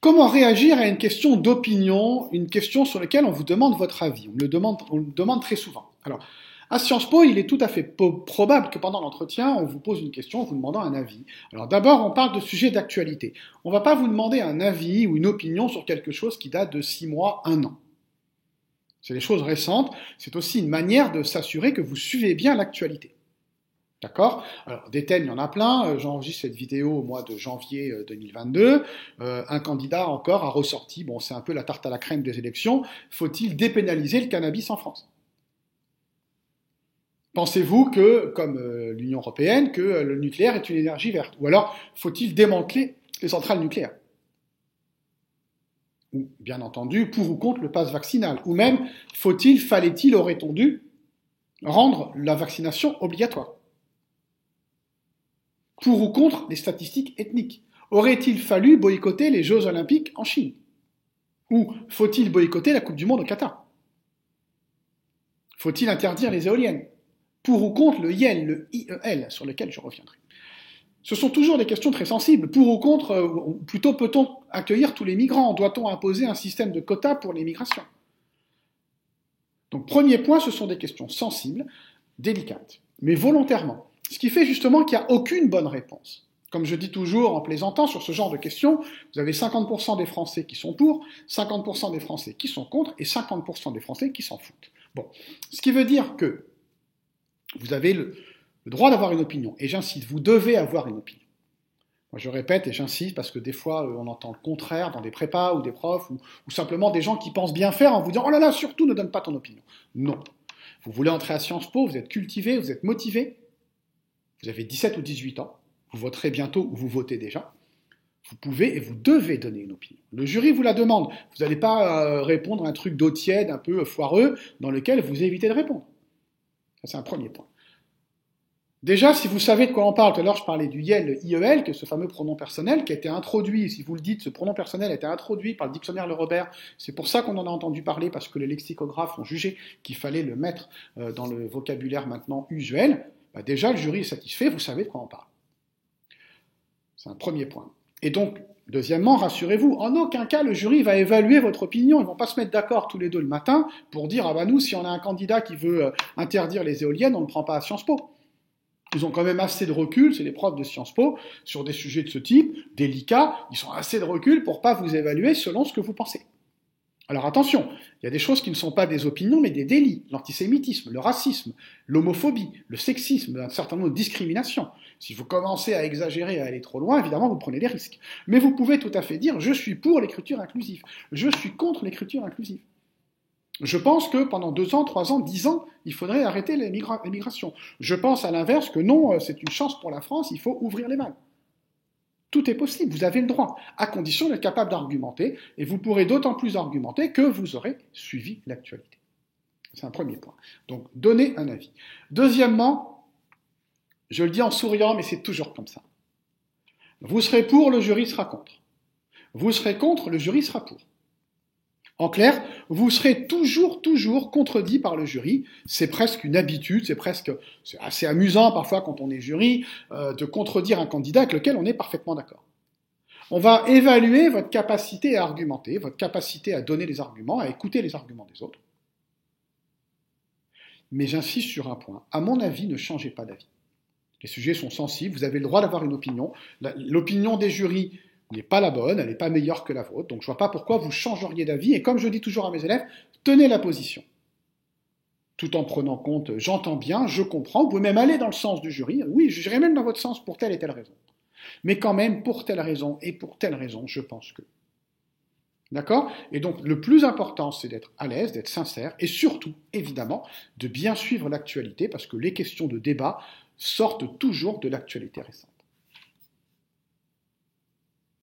Comment réagir à une question d'opinion, une question sur laquelle on vous demande votre avis? On le demande très souvent. Alors, à Sciences Po, il est tout à fait probable que pendant l'entretien, on vous pose une question en vous demandant un avis. Alors d'abord, on parle de sujets d'actualité. On ne va pas vous demander un avis ou une opinion sur quelque chose qui date de 6 mois, 1 an. C'est des choses récentes. C'est aussi une manière de s'assurer que vous suivez bien l'actualité. D'accord? Alors, des thèmes, il y en a plein. J'enregistre cette vidéo au mois de janvier 2022. Un candidat encore a ressorti, bon, c'est un peu la tarte à la crème des élections, faut-il dépénaliser le cannabis en France? Pensez-vous que, comme l'Union européenne, que le nucléaire est une énergie verte? Ou alors, faut-il démanteler les centrales nucléaires? Ou, bien entendu, pour ou contre le pass vaccinal? Ou même, fallait-il, aurait-on dû rendre la vaccination obligatoire? Pour ou contre les statistiques ethniques? Aurait-il fallu boycotter les Jeux Olympiques en Chine? Ou faut-il boycotter la Coupe du Monde au Qatar? Faut-il interdire les éoliennes? Pour ou contre le IEL, le IEL, sur lequel je reviendrai? Ce sont toujours des questions très sensibles. Pour ou contre, ou plutôt peut-on accueillir tous les migrants? Doit-on imposer un système de quotas pour les migrations? Donc premier point, ce sont des questions sensibles, délicates, mais volontairement. Ce qui fait justement qu'il n'y a aucune bonne réponse. Comme je dis toujours en plaisantant sur ce genre de questions, vous avez 50% des Français qui sont pour, 50% des Français qui sont contre et 50% des Français qui s'en foutent. Bon, ce qui veut dire que vous avez le droit d'avoir une opinion. Et j'insiste, vous devez avoir une opinion. Moi, je répète et j'insiste parce que des fois, on entend le contraire dans des prépas ou des profs ou simplement des gens qui pensent bien faire en vous disant « Oh là là, surtout ne donne pas ton opinion ». Non. Vous voulez entrer à Sciences Po, vous êtes cultivé, vous êtes motivé, vous avez 17 ou 18 ans, vous voterez bientôt ou vous votez déjà, vous pouvez et vous devez donner une opinion. Le jury vous la demande. Vous n'allez pas répondre à un truc d'eau tiède, un peu foireux, dans lequel vous évitez de répondre. Ça, c'est un premier point. Déjà, si vous savez de quoi on parle, tout à l'heure je parlais du IEL, le IEL, qui est ce fameux pronom personnel qui a été introduit, si vous le dites, ce pronom personnel a été introduit par le dictionnaire Le Robert, c'est pour ça qu'on en a entendu parler, parce que les lexicographes ont jugé qu'il fallait le mettre dans le vocabulaire maintenant usuel, bah déjà le jury est satisfait, vous savez de quoi on parle. C'est un premier point. Et donc, deuxièmement, rassurez-vous, en aucun cas le jury va évaluer votre opinion, ils ne vont pas se mettre d'accord tous les deux le matin pour dire « Ah bah nous, si on a un candidat qui veut interdire les éoliennes, on ne le prend pas à Sciences Po ». Ils ont quand même assez de recul, c'est les profs de Sciences Po, sur des sujets de ce type, délicats, ils ont assez de recul pour pas vous évaluer selon ce que vous pensez. Alors attention, il y a des choses qui ne sont pas des opinions, mais des délits. L'antisémitisme, le racisme, l'homophobie, le sexisme, un certain nombre de discriminations. Si vous commencez à exagérer et à aller trop loin, évidemment, vous prenez des risques. Mais vous pouvez tout à fait dire « je suis pour l'écriture inclusive »,« je suis contre l'écriture inclusive ». Je pense que pendant 2 ans, 3 ans, 10 ans, il faudrait arrêter l'immigration. Je pense à l'inverse que non, c'est une chance pour la France, il faut ouvrir les vannes. Tout est possible, vous avez le droit, à condition d'être capable d'argumenter, et vous pourrez d'autant plus argumenter que vous aurez suivi l'actualité. C'est un premier point. Donc, donnez un avis. Deuxièmement, je le dis en souriant, mais c'est toujours comme ça. Vous serez pour, le jury sera contre. Vous serez contre, le jury sera pour. En clair, vous serez toujours contredit par le jury. C'est presque une habitude, c'est assez amusant parfois quand on est jury de contredire un candidat avec lequel on est parfaitement d'accord. On va évaluer votre capacité à argumenter, votre capacité à donner des arguments, à écouter les arguments des autres. Mais j'insiste sur un point. À mon avis, ne changez pas d'avis. Les sujets sont sensibles, vous avez le droit d'avoir une opinion. L'opinion des jurys n'est pas la bonne, elle n'est pas meilleure que la vôtre, donc je ne vois pas pourquoi vous changeriez d'avis, et comme je dis toujours à mes élèves, tenez la position. Tout en prenant compte, j'entends bien, je comprends, vous pouvez même aller dans le sens du jury, oui, j'irai même dans votre sens pour telle et telle raison. Mais quand même, pour telle raison et pour telle raison, je pense que. D'accord? Et donc, le plus important, c'est d'être à l'aise, d'être sincère, et surtout, évidemment, de bien suivre l'actualité, parce que les questions de débat sortent toujours de l'actualité récente.